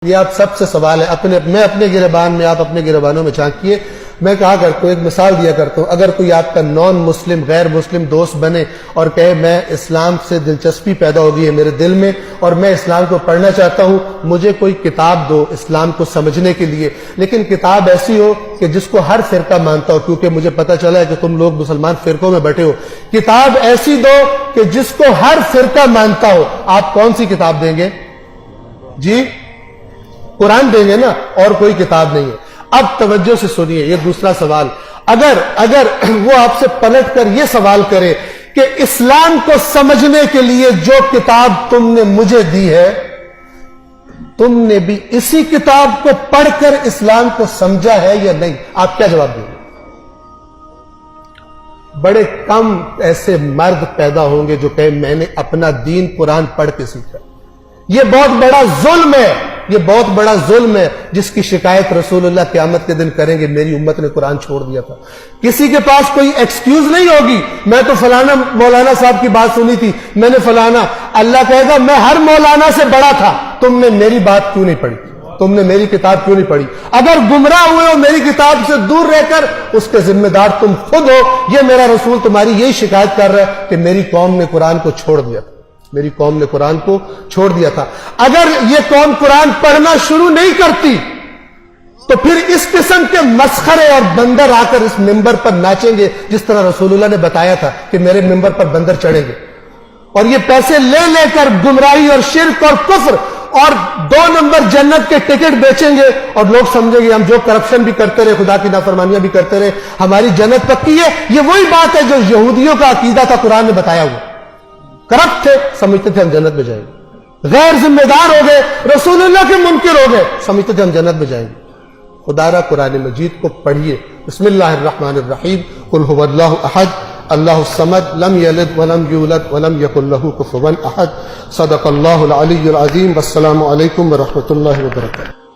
یہ آپ سب سے سوال ہے، میں اپنے گریبان میں، آپ اپنے گریبانوں میں جھانکیے۔ میں کہا کرتا ہوں، ایک مثال دیا کرتا ہوں، اگر کوئی آپ کا نان مسلم غیر مسلم دوست بنے اور کہے میں اسلام سے دلچسپی پیدا ہوگی ہے میرے دل میں اور میں اسلام کو پڑھنا چاہتا ہوں، مجھے کوئی کتاب دو اسلام کو سمجھنے کے لیے، لیکن کتاب ایسی ہو کہ جس کو ہر فرقہ مانتا ہو، کیونکہ مجھے پتہ چلا ہے کہ تم لوگ مسلمان فرقوں میں بٹے ہو، کتاب ایسی دو کہ جس کو ہر فرقہ مانتا ہو۔ آپ کون سی کتاب دیں گے؟ جی قرآن دیں گے نا، اور کوئی کتاب نہیں ہے۔ اب توجہ سے سنیے، یہ دوسرا سوال، اگر وہ آپ سے پلٹ کر یہ سوال کرے کہ اسلام کو سمجھنے کے لیے جو کتاب تم نے مجھے دی ہے، تم نے بھی اسی کتاب کو پڑھ کر اسلام کو سمجھا ہے یا نہیں؟ آپ کیا جواب دیں گے؟ بڑے کم ایسے مرد پیدا ہوں گے جو کہے میں نے اپنا دین قرآن پڑھ کے سیکھا۔ یہ بہت بڑا ظلم ہے، یہ بہت بڑا ظلم ہے جس کی شکایت رسول اللہ قیامت کے دن کریں گے، میری امت نے قرآن چھوڑ دیا تھا۔ کسی کے پاس کوئی ایکسکیوز نہیں ہوگی، میں تو فلانا مولانا صاحب کی بات سنی تھی، میں نے فلانا، اللہ کہے گا میں ہر مولانا سے بڑا تھا، تم نے میری بات کیوں نہیں پڑھی، تم نے میری کتاب کیوں نہیں پڑھی؟ اگر گمراہ ہوئے ہو میری کتاب سے دور رہ کر، اس کے ذمہ دار تم خود ہو۔ یہ میرا رسول تمہاری یہی شکایت کر رہا ہے کہ میری قوم نے قرآن کو چھوڑ دیا تھا، میری قوم نے قرآن کو چھوڑ دیا تھا۔ اگر یہ قوم قرآن پڑھنا شروع نہیں کرتی تو پھر اس قسم کے مسخرے اور بندر آ کر اس ممبر پر ناچیں گے، جس طرح رسول اللہ نے بتایا تھا کہ میرے ممبر پر بندر چڑھیں گے، اور یہ پیسے لے لے کر گمراہی اور شرک اور کفر اور 2 نمبر جنت کے ٹکٹ بیچیں گے، اور لوگ سمجھیں گے ہم جو کرپشن بھی کرتے رہے، خدا کی نافرمانیاں بھی کرتے رہے، ہماری جنت پکی ہے۔ یہ وہی بات ہے جو یہودیوں کا عقیدہ تھا، قرآن نے بتایا ہوا، کرپٹ تھے، سمجھتے تھے ہم جنت میں جائیں گے، غیر ذمہ دار ہو گئے، رسول اللہ کے منکر ہو گئے، سمجھتے تھے ہم جنت میں جائیں گے۔ خدا را قرآن مجید کو پڑھیے۔ بسم اللہ الرحمن الرحیم، قل هو اللہ احد اللہ الصمد لم یلد ولم یولد ولم یکن له کفوا احد۔ صدق اللہ العلی العظیم۔ والسلام علیکم ورحمۃ اللہ وبرکاتہ۔